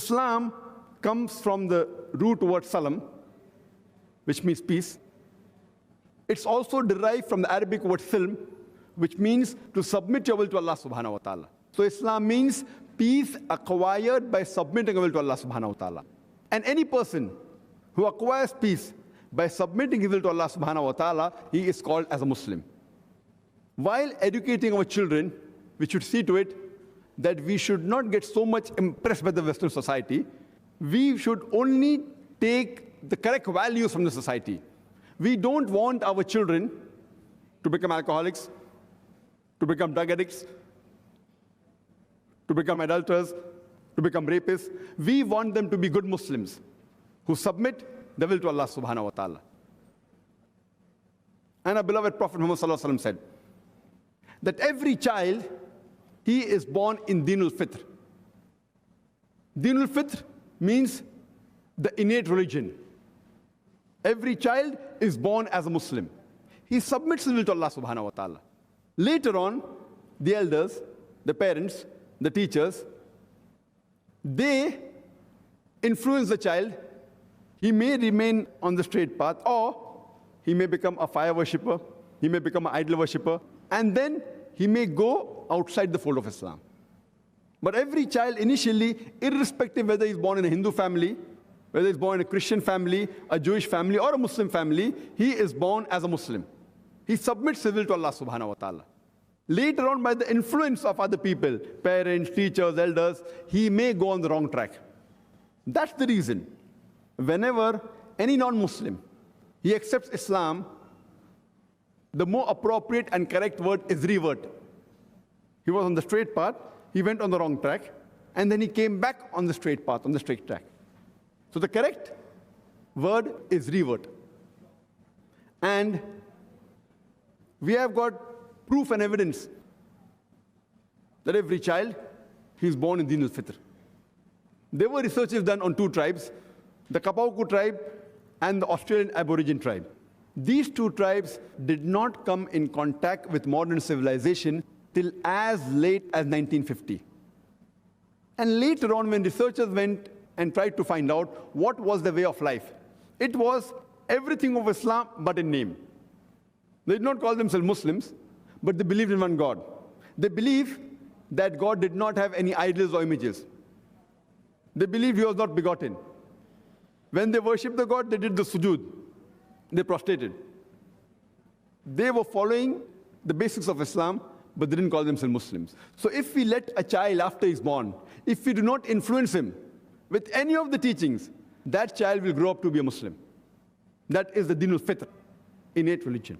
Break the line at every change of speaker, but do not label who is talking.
Islam comes from the root word salam, which means peace. It's also derived from the Arabic word silm, which means to submit your will to Allah subhanahu wa ta'ala. So Islam means peace acquired by submitting your will to Allah subhanahu wa ta'ala. And any person who acquires peace by submitting his will to Allah subhanahu wa ta'ala, he is called as a Muslim. While educating our children, we should see to it that we should not get so much impressed by the Western society. We should only take the correct values from the society. We don't want our children to become alcoholics, to become drug addicts, to become adulterers, to become rapists. We want them to be good Muslims who submit their will to Allah subhanahu wa ta'ala. And our beloved Prophet Muhammad sallallahu alaihi wasallam said that every child, he is born in Dinul Fitr. Dinul Fitr means the innate religion. Every child is born as a Muslim. He submits his will to Allah subhanahu wa ta'ala. Later on, the elders, the parents, the teachers, they influence the child. He may remain on the straight path, or he may become a fire worshipper, he may become an idol worshipper, and then he may go outside the fold of Islam. But every child initially, irrespective whether he's born in a Hindu family, whether he's born in a Christian family, a Jewish family, or a Muslim family, he is born as a Muslim. He submits his will to Allah subhanahu wa ta'ala. Later on, by the influence of other people, parents, teachers, elders, he may go on the wrong track. That's the reason. Whenever any non-Muslim, he accepts Islam, the more appropriate and correct word is revert. He was on the straight path, he went on the wrong track, and then he came back on the straight path, on the straight track. So the correct word is revert. And we have got proof and evidence that every child, he is born in Din al-Fitr. There were researches done on two tribes, the Kapauku tribe and the Australian Aborigine tribe. These two tribes did not come in contact with modern civilization till as late as 1950. And later on, when researchers went and tried to find out what was the way of life, it was everything of Islam but in name. They did not call themselves Muslims, but they believed in one God. They believed that God did not have any idols or images. They believed he was not begotten. When they worshipped the God, they did the sujood. They prostrated. They were following the basics of Islam, but they didn't call themselves Muslims. So if we let a child after he's born, if we do not influence him with any of the teachings, that child will grow up to be a Muslim. That is the Din al-Fitr, innate religion.